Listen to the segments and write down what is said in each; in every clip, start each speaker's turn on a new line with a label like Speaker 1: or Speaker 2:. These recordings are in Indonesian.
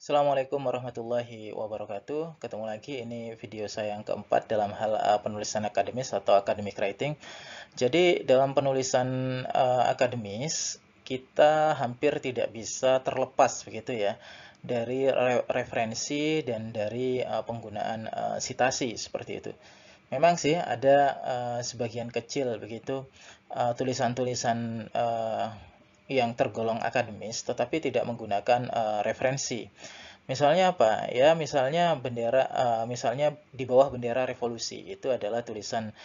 Speaker 1: Assalamualaikum warahmatullahi wabarakatuh. Ketemu lagi, ini video saya yang keempat dalam hal penulisan akademis atau academic writing. Jadi dalam penulisan akademis, kita hampir tidak bisa terlepas begitu ya dari referensi dan dari penggunaan sitasi seperti itu. Memang sih ada sebagian kecil begitu tulisan-tulisan yang tergolong akademis tetapi tidak menggunakan referensi. Misalnya apa? Ya, misalnya bendera, misalnya di bawah bendera revolusi itu adalah tulisan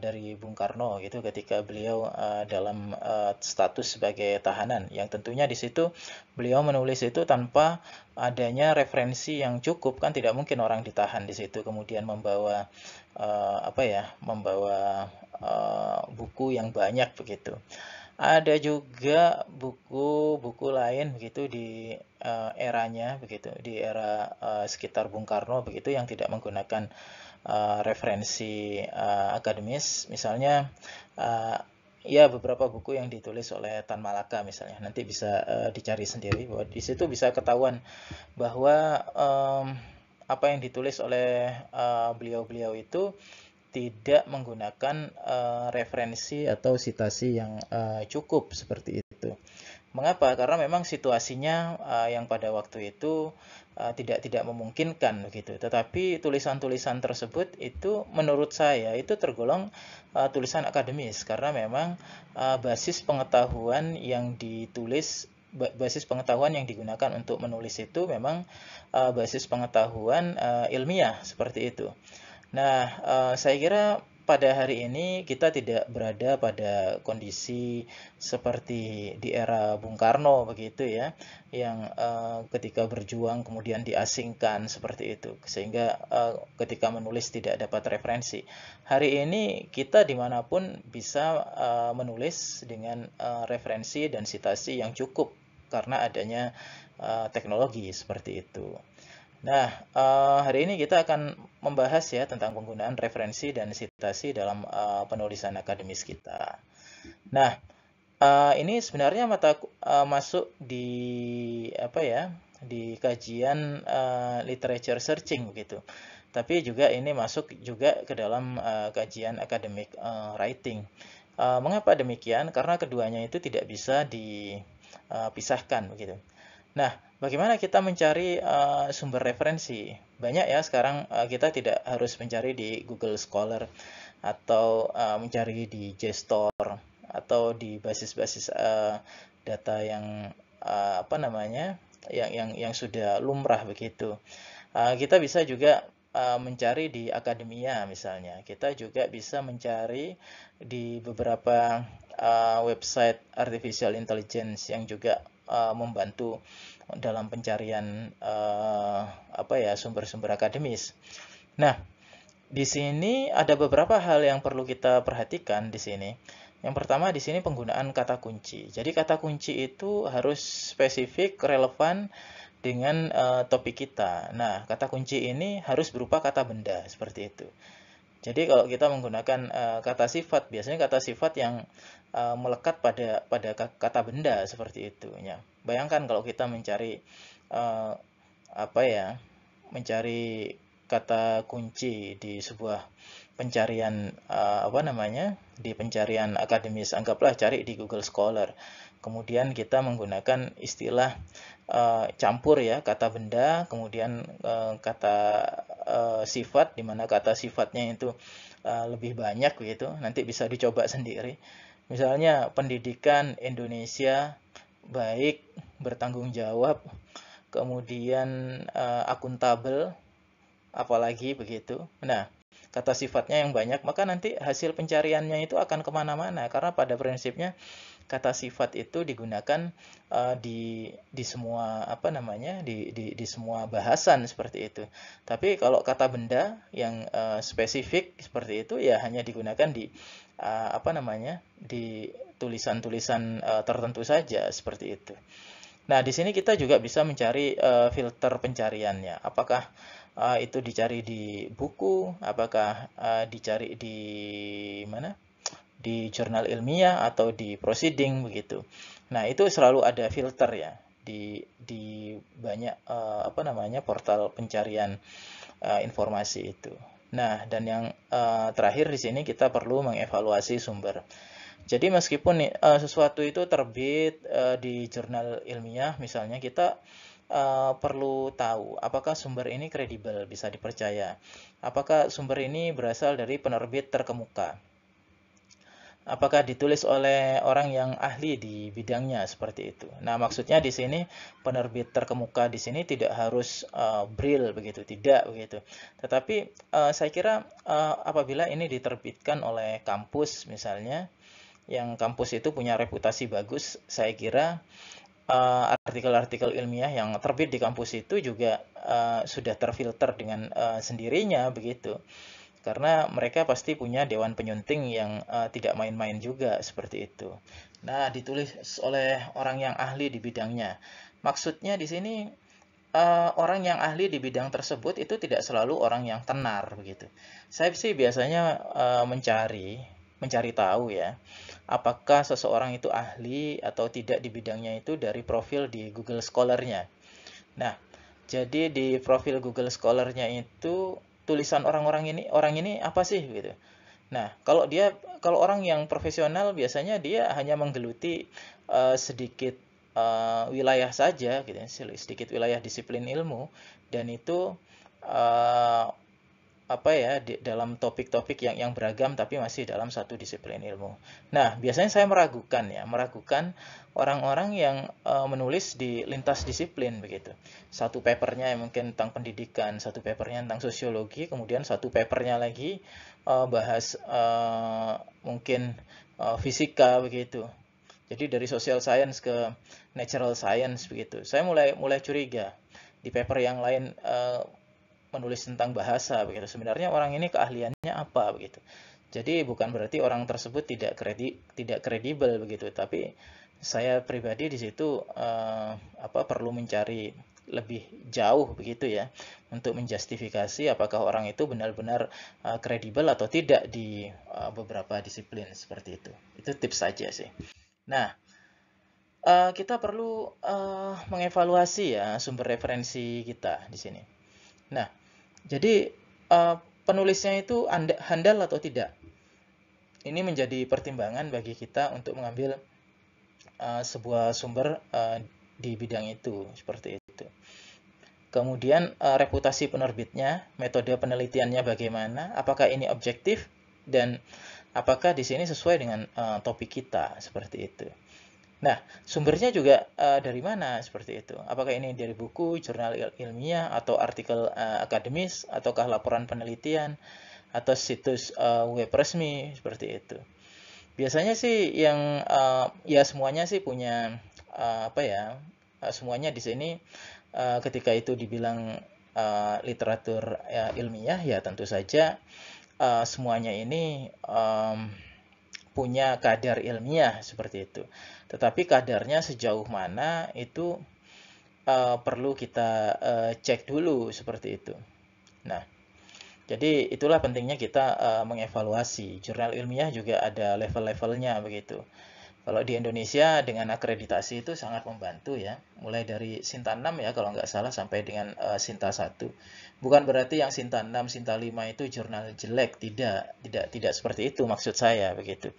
Speaker 1: dari Bung Karno gitu ketika beliau dalam status sebagai tahanan. Yang tentunya di situ beliau menulis itu tanpa adanya referensi yang cukup, kan tidak mungkin orang ditahan di situ kemudian membawa apa ya, membawa buku yang banyak begitu. Ada juga buku-buku lain begitu di eranya begitu, di era sekitar Bung Karno begitu yang tidak menggunakan referensi akademis. Misalnya uh, ya beberapa buku yang ditulis oleh Tan Malaka misalnya. Nanti bisa dicari sendiri bahwa di situ bisa ketahuan bahwa apa yang ditulis oleh beliau-beliau itu tidak menggunakan referensi atau sitasi yang cukup seperti itu. Mengapa? Karena memang situasinya yang pada waktu itu tidak memungkinkan begitu. Tetapi tulisan-tulisan tersebut itu menurut saya itu tergolong tulisan akademis karena memang basis pengetahuan yang ditulis, basis pengetahuan yang digunakan untuk menulis itu memang basis pengetahuan ilmiah seperti itu. Nah, saya kira pada hari ini kita tidak berada pada kondisi seperti di era Bung Karno begitu ya, yang ketika berjuang kemudian diasingkan seperti itu, sehingga ketika menulis tidak dapat referensi. Hari ini kita dimanapun bisa menulis dengan referensi dan sitasi yang cukup karena adanya teknologi seperti itu. Nah, hari ini kita akan membahas ya tentang penggunaan referensi dan sitasi dalam penulisan akademis kita. Nah, ini sebenarnya masuk di apa ya? Di kajian literature searching begitu. Tapi juga ini masuk juga ke dalam kajian academic writing. Mengapa demikian? Karena keduanya itu tidak bisa dipisahkan begitu. Nah, bagaimana kita mencari sumber referensi? Banyak ya sekarang kita tidak harus mencari di Google Scholar atau mencari di JSTOR atau di basis-basis data yang apa namanya? Yang sudah lumrah begitu. Kita bisa juga mencari di akademia misalnya. Kita juga bisa mencari di beberapa website artificial intelligence yang juga membantu dalam pencarian apa ya sumber-sumber akademis. Nah, di sini ada beberapa hal yang perlu kita perhatikan di sini. Yang pertama di sini penggunaan kata kunci. Jadi kata kunci itu harus spesifik, relevan dengan topik kita. Nah, kata kunci ini harus berupa kata benda seperti itu. Jadi kalau kita menggunakan kata sifat, biasanya kata sifat yang melekat pada kata benda seperti itu ya. Bayangkan kalau kita mencari apa ya, mencari kata kunci di sebuah pencarian apa namanya, di pencarian akademis, anggaplah cari di Google Scholar. Kemudian kita menggunakan istilah campur ya, kata benda, kemudian kata sifat, di mana kata sifatnya itu lebih banyak begitu. Nanti bisa dicoba sendiri. Misalnya pendidikan Indonesia baik, bertanggung jawab, kemudian akuntabel, apalagi begitu. Nah, kata sifatnya yang banyak, maka nanti hasil pencariannya itu akan kemana-mana, karena pada prinsipnya kata sifat itu digunakan di semua apa namanya di semua bahasan seperti itu. Tapi kalau kata benda yang spesifik seperti itu ya hanya digunakan di apa namanya di tulisan-tulisan tertentu saja seperti itu. Nah, di sini kita juga bisa mencari filter pencariannya. Apakah itu dicari di buku, apakah dicari di mana? Di jurnal ilmiah atau di proceeding begitu. Nah, itu selalu ada filter ya. di banyak portal pencarian informasi itu. Nah, dan yang terakhir di sini kita perlu mengevaluasi sumber. Jadi meskipun sesuatu itu terbit di jurnal ilmiah, misalnya kita perlu tahu apakah sumber ini kredibel, bisa dipercaya. Apakah sumber ini berasal dari penerbit terkemuka. Apakah ditulis oleh orang yang ahli di bidangnya, seperti itu. Nah, maksudnya di sini penerbit terkemuka di sini tidak harus Brill begitu, tidak begitu. Tetapi saya kira apabila ini diterbitkan oleh kampus misalnya, yang kampus itu punya reputasi bagus, saya kira artikel-artikel ilmiah yang terbit di kampus itu juga sudah terfilter dengan sendirinya begitu. Karena mereka pasti punya dewan penyunting yang tidak main-main juga, seperti itu. Nah, ditulis oleh orang yang ahli di bidangnya. Maksudnya di sini orang yang ahli di bidang tersebut itu tidak selalu orang yang tenar begitu. Saya sih biasanya mencari tahu ya, apakah seseorang itu ahli atau tidak di bidangnya itu dari profil di Google Scholar-nya. Nah, jadi di profil Google Scholar-nya itu tulisan orang ini apa sih gitu. Nah, kalau orang yang profesional biasanya dia hanya menggeluti sedikit wilayah saja gitu, sedikit wilayah disiplin ilmu, dan itu uh, dalam topik-topik yang beragam tapi masih dalam satu disiplin ilmu. Nah, biasanya saya meragukan orang-orang yang menulis di lintas disiplin begitu. Satu papernya mungkin tentang pendidikan, satu papernya tentang sosiologi, kemudian satu papernya lagi bahas mungkin fisika begitu. Jadi dari social science ke natural science begitu. Saya mulai curiga di paper yang lain menulis tentang bahasa begitu. Sebenarnya orang ini keahliannya apa begitu. Jadi bukan berarti orang tersebut tidak kredibel begitu, tapi saya pribadi di situ perlu mencari lebih jauh begitu ya, untuk menjustifikasi apakah orang itu benar-benar kredibel atau tidak di beberapa disiplin, seperti itu. Itu tips saja sih. Nah, kita perlu mengevaluasi ya sumber referensi kita di sini. Nah, jadi penulisnya itu handal atau tidak? Ini menjadi pertimbangan bagi kita untuk mengambil sebuah sumber di bidang itu, seperti itu. Kemudian reputasi penerbitnya, metode penelitiannya bagaimana, apakah ini objektif, dan apakah di sini sesuai dengan topik kita, seperti itu. Nah, sumbernya juga dari mana, seperti itu. Apakah ini dari buku, jurnal ilmiah, atau artikel akademis, ataukah laporan penelitian, atau situs web resmi, seperti itu. Biasanya sih yang ya semuanya sih punya semuanya di sini ketika itu dibilang literatur ilmiah, ya tentu saja semuanya ini punya kadar ilmiah, seperti itu. Tetapi kadarnya sejauh mana itu perlu kita cek dulu, seperti itu. Nah, jadi itulah pentingnya kita mengevaluasi. Jurnal ilmiah juga ada level-levelnya begitu. Kalau di Indonesia dengan akreditasi itu sangat membantu ya. Mulai dari Sinta 6 ya kalau nggak salah sampai dengan Sinta 1. Bukan berarti yang Sinta 6, Sinta 5 itu jurnal jelek, tidak seperti itu maksud saya begitu.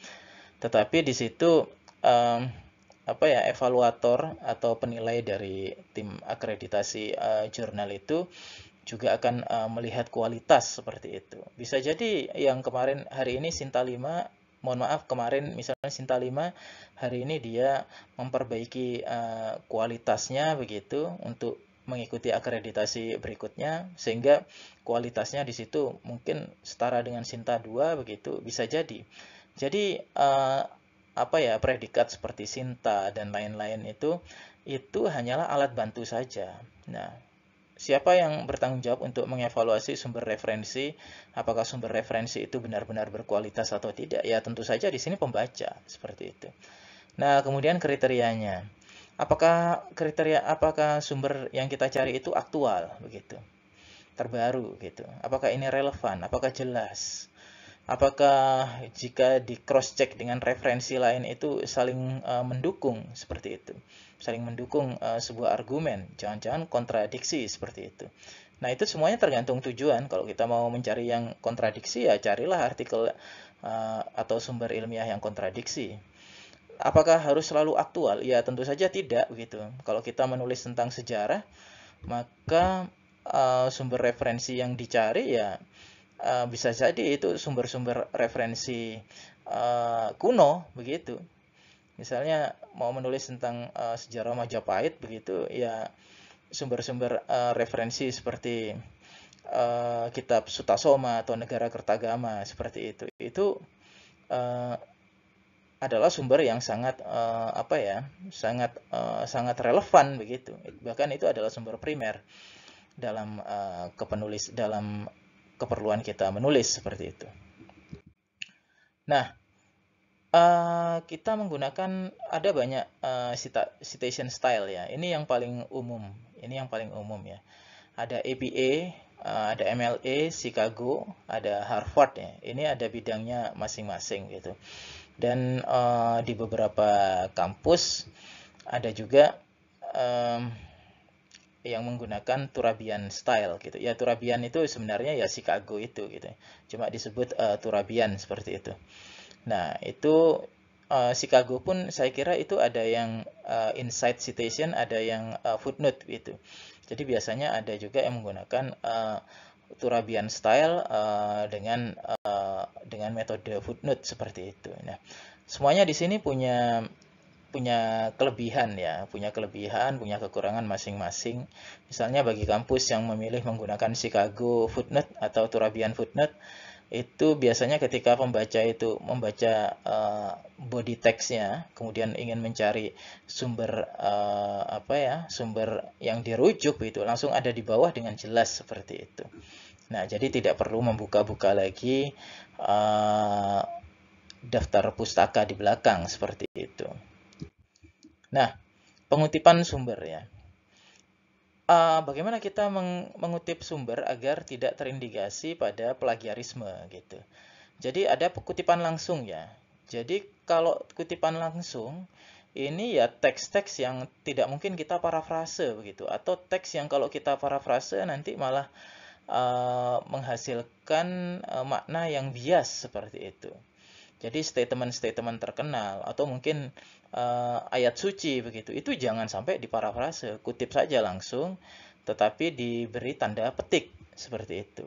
Speaker 1: Tetapi di situ evaluator atau penilai dari tim akreditasi jurnal itu juga akan melihat kualitas, seperti itu. Bisa jadi yang kemarin hari ini Sinta 5, mohon maaf kemarin misalnya Sinta 5, hari ini dia memperbaiki kualitasnya begitu untuk mengikuti akreditasi berikutnya, sehingga kualitasnya di situ mungkin setara dengan Sinta 2 begitu, bisa jadi. Jadi predikat seperti Sinta dan lain-lain itu hanyalah alat bantu saja. Nah, siapa yang bertanggung jawab untuk mengevaluasi sumber referensi, apakah sumber referensi itu benar-benar berkualitas atau tidak? Ya tentu saja di sini pembaca, seperti itu. Nah, kemudian kriterianya. Apakah sumber yang kita cari itu aktual begitu? Terbaru gitu. Apakah ini relevan? Apakah jelas? Apakah jika di cross check dengan referensi lain itu saling mendukung, seperti itu? saling mendukung sebuah argumen, jangan-jangan kontradiksi seperti itu. Nah, itu semuanya tergantung tujuan. Kalau kita mau mencari yang kontradiksi, ya carilah artikel atau sumber ilmiah yang kontradiksi. Apakah harus selalu aktual? Ya, tentu saja tidak begitu. Kalau kita menulis tentang sejarah, maka sumber referensi yang dicari ya bisa jadi itu sumber-sumber referensi kuno begitu. Misalnya mau menulis tentang sejarah Majapahit begitu, ya sumber-sumber referensi seperti kitab Sutasoma atau Negara Kertagama seperti itu. Itu adalah sumber yang sangat sangat relevan begitu. Bahkan itu adalah sumber primer dalam dalam keperluan kita menulis seperti itu. Nah, kita menggunakan ada banyak citation style ya. Ini yang paling umum. Ya. Ada APA, ada MLA, Chicago, ada Harvard ya. Ini ada bidangnya masing-masing gitu. Dan di beberapa kampus ada juga yang menggunakan Turabian style gitu. Ya, Turabian itu sebenarnya ya Chicago itu gitu. Cuma disebut Turabian seperti itu. Nah, itu Chicago pun saya kira itu ada yang inside citation, ada yang footnote gitu. Jadi biasanya ada juga yang menggunakan Turabian style dengan metode footnote seperti itu. Nah, semuanya di sini punya kelebihan ya, punya kekurangan masing-masing. Misalnya bagi kampus yang memilih menggunakan Chicago footnote atau Turabian footnote, itu biasanya ketika pembaca itu membaca body text-nya, kemudian ingin mencari sumber sumber yang dirujuk itu langsung ada di bawah dengan jelas seperti itu. Nah, jadi tidak perlu membuka-buka lagi daftar pustaka di belakang seperti itu. Nah, pengutipan sumber ya. Bagaimana kita mengutip sumber agar tidak terindikasi pada plagiarisme gitu. Jadi ada kutipan langsung ya. Jadi kalau kutipan langsung ini ya teks-teks yang tidak mungkin kita parafrase begitu, atau teks yang kalau kita parafrase nanti malah menghasilkan makna yang bias seperti itu. Jadi statement-statement terkenal atau mungkin ayat suci begitu, itu jangan sampai diparafrase, kutip saja langsung, tetapi diberi tanda petik seperti itu.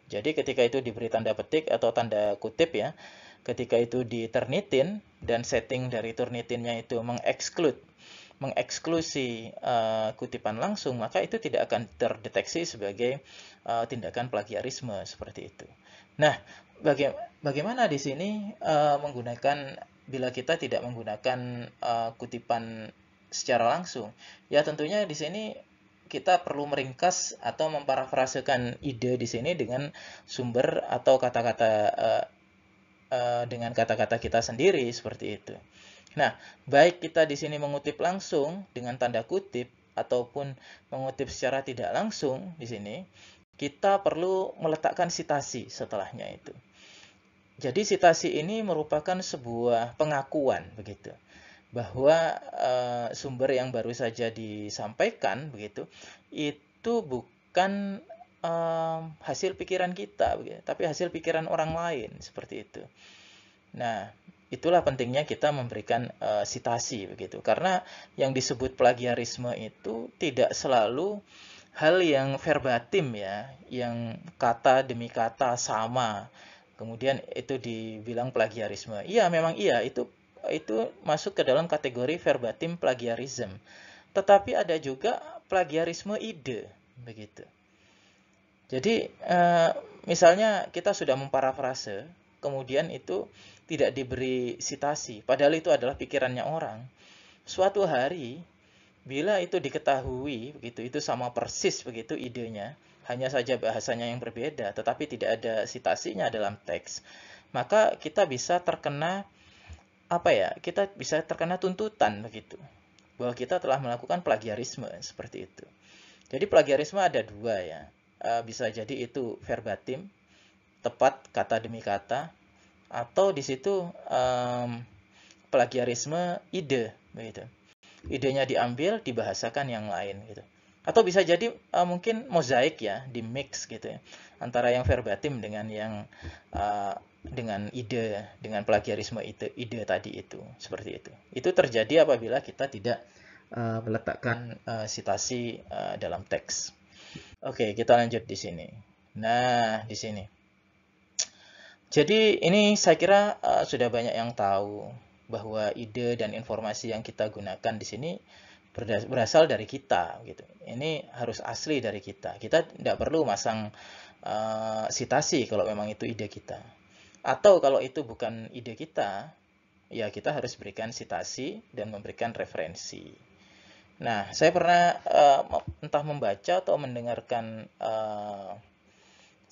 Speaker 1: Jadi ketika itu diberi tanda petik atau tanda kutip ya, ketika itu diternitin dan setting dari turnitinnya itu mengeksklusi kutipan langsung, maka itu tidak akan terdeteksi sebagai tindakan plagiarisme seperti itu. Nah, bagaimana di sini menggunakan bila kita tidak menggunakan kutipan secara langsung? Ya tentunya di sini kita perlu meringkas atau memparafrasekan ide di sini dengan sumber atau kata-kata dengan kata-kata kita sendiri seperti itu. Nah, baik kita di sini mengutip langsung dengan tanda kutip ataupun mengutip secara tidak langsung di sini, kita perlu meletakkan sitasi setelahnya itu. Jadi sitasi ini merupakan sebuah pengakuan begitu, bahwa sumber yang baru saja disampaikan begitu itu bukan hasil pikiran kita begitu, tapi hasil pikiran orang lain seperti itu. Nah, itulah pentingnya kita memberikan sitasi begitu, karena yang disebut plagiarisme itu tidak selalu hal yang verbatim ya, yang kata demi kata sama. Kemudian itu dibilang plagiarisme. Iya, memang iya, itu masuk ke dalam kategori verbatim plagiarism. Tetapi ada juga plagiarisme ide, begitu. Jadi, misalnya kita sudah memparafrase, kemudian itu tidak diberi sitasi, padahal itu adalah pikirannya orang. Suatu hari, bila itu diketahui, begitu, itu sama persis begitu idenya, hanya saja bahasanya yang berbeda, tetapi tidak ada sitasinya dalam teks, maka kita bisa terkena kita bisa terkena tuntutan begitu, bahwa kita telah melakukan plagiarisme seperti itu. Jadi plagiarisme ada dua ya, bisa jadi itu verbatim, tepat kata demi kata, atau di situ plagiarisme ide begitu. idenya diambil, dibahasakan yang lain gitu. Atau bisa jadi mungkin mozaik ya, di mix gitu ya, antara yang verbatim dengan yang dengan ide, dengan plagiarisme ide tadi itu, seperti itu. Itu terjadi apabila kita tidak meletakkan sitasi dalam teks. Oke, kita lanjut di sini. Nah, di sini. Jadi ini saya kira sudah banyak yang tahu bahwa ide dan informasi yang kita gunakan di sini berasal dari kita gitu. Ini harus asli dari kita. Kita tidak perlu masang sitasi kalau memang itu ide kita. Atau kalau itu bukan ide kita, ya kita harus berikan sitasi dan memberikan referensi. Nah, saya pernah entah membaca atau mendengarkan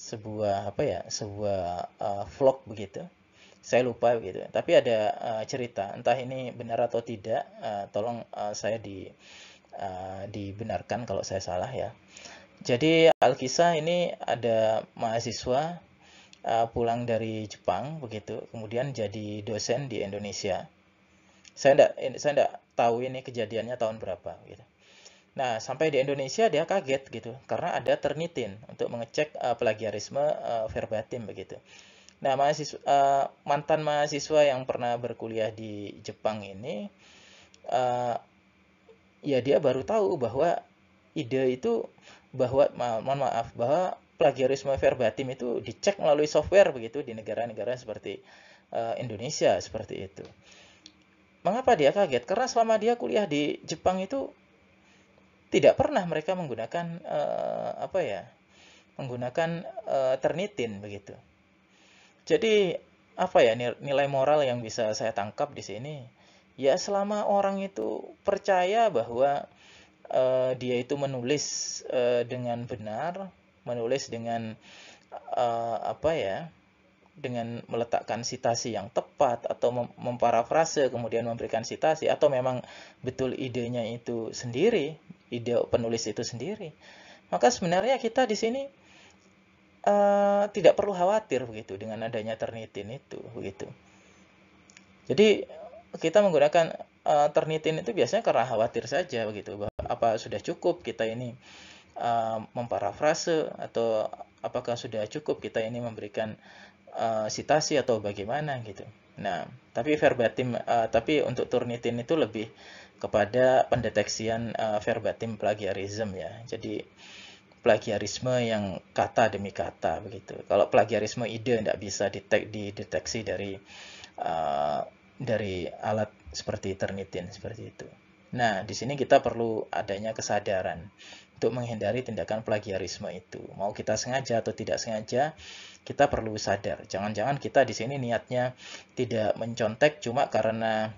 Speaker 1: sebuah apa ya, sebuah vlog begitu. Saya lupa begitu. Tapi ada cerita, entah ini benar atau tidak. Tolong saya dibenarkan kalau saya salah ya. Jadi Alkisah ini ada mahasiswa pulang dari Jepang begitu, kemudian jadi dosen di Indonesia. Saya enggak tahu ini kejadiannya tahun berapa gitu. Nah, sampai di Indonesia dia kaget gitu karena ada Turnitin untuk mengecek plagiarisme verbatim begitu. Nah, mantan mahasiswa yang pernah berkuliah di Jepang ini uh, ya dia baru tahu bahwa ide itu mohon maaf, bahwa plagiarisme verbatim itu dicek melalui software begitu di negara-negara seperti Indonesia seperti itu. Mengapa dia kaget? Karena selama dia kuliah di Jepang itu tidak pernah mereka menggunakan apa ya? Menggunakan Turnitin begitu. Jadi apa ya nilai moral yang bisa saya tangkap di sini? Ya selama orang itu percaya bahwa dia itu menulis dengan benar, menulis dengan apa ya? Dengan meletakkan sitasi yang tepat atau memparafrase kemudian memberikan sitasi atau memang betul idenya itu sendiri, ide penulis itu sendiri. Maka sebenarnya kita di sini tidak perlu khawatir begitu dengan adanya Turnitin itu begitu. Jadi kita menggunakan Turnitin itu biasanya karena khawatir saja begitu, bahwa apa sudah cukup kita ini memparafrase atau apakah sudah cukup kita ini memberikan sitasi atau bagaimana gitu. Nah, tapi untuk Turnitin itu lebih kepada pendeteksian verbatim plagiarism ya. Jadi plagiarisme yang kata demi kata begitu. Kalau plagiarisme ide tidak bisa dideteksi dari alat seperti Turnitin seperti itu. Nah, di sini kita perlu adanya kesadaran untuk menghindari tindakan plagiarisme itu. Mau kita sengaja atau tidak sengaja, kita perlu sadar. Jangan-jangan kita di sini niatnya tidak mencontek cuma karena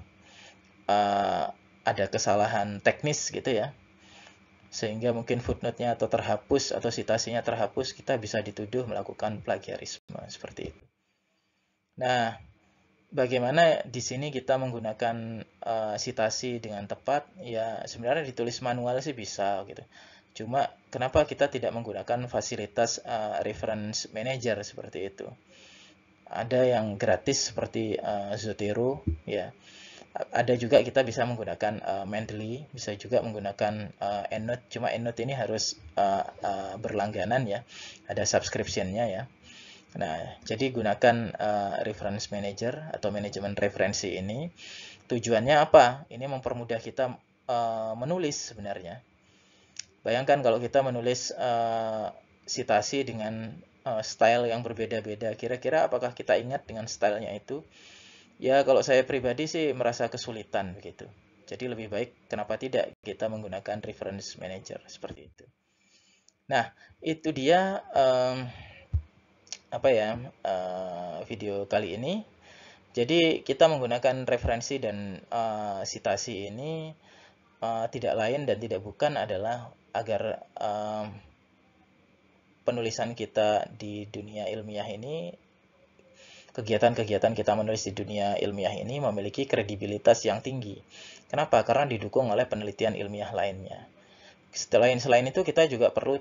Speaker 1: ada kesalahan teknis gitu ya, sehingga mungkin footnote-nya atau terhapus atau citasinya terhapus, kita bisa dituduh melakukan plagiarisme seperti itu. Nah, bagaimana di sini kita menggunakan citasi dengan tepat? Ya, sebenarnya ditulis manual sih bisa gitu. Cuma kenapa kita tidak menggunakan fasilitas reference manager seperti itu? Ada yang gratis seperti Zotero ya. Ada juga kita bisa menggunakan Mendeley, bisa juga menggunakan EndNote. Cuma EndNote ini harus berlangganan ya, ada subscription-nya ya. Nah, jadi gunakan reference manager atau manajemen referensi ini. Tujuannya apa? Ini mempermudah kita menulis sebenarnya. Bayangkan kalau kita menulis sitasi dengan style yang berbeda-beda. Kira-kira apakah kita ingat dengan stylenya itu? Ya, kalau saya pribadi sih merasa kesulitan begitu. Jadi lebih baik kenapa tidak kita menggunakan reference manager seperti itu. Nah, itu dia apa ya video kali ini. Jadi kita menggunakan referensi dan sitasi ini tidak lain dan tidak bukan adalah agar penulisan kita di dunia ilmiah ini, kegiatan-kegiatan kita menulis di dunia ilmiah ini memiliki kredibilitas yang tinggi. Kenapa? Karena didukung oleh penelitian ilmiah lainnya. Selain itu kita juga perlu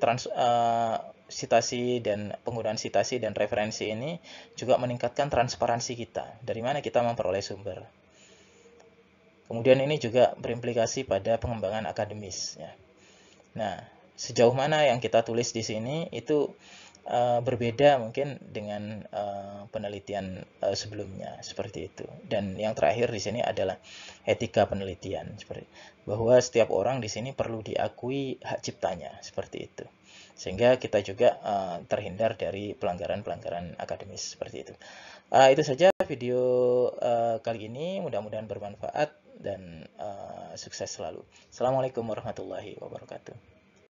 Speaker 1: sitasi dan penggunaan sitasi dan referensi ini juga meningkatkan transparansi kita. Dari mana kita memperoleh sumber. Kemudian ini juga berimplikasi pada pengembangan akademis ya. Nah, sejauh mana yang kita tulis di sini itu berbeda mungkin dengan penelitian sebelumnya seperti itu. Dan yang terakhir di sini adalah etika penelitian, seperti bahwa setiap orang di sini perlu diakui hak ciptanya seperti itu. Sehingga kita juga terhindar dari pelanggaran-pelanggaran akademis seperti itu. Itu saja video kali ini, mudah-mudahan bermanfaat dan sukses selalu. Assalamualaikum warahmatullahi wabarakatuh.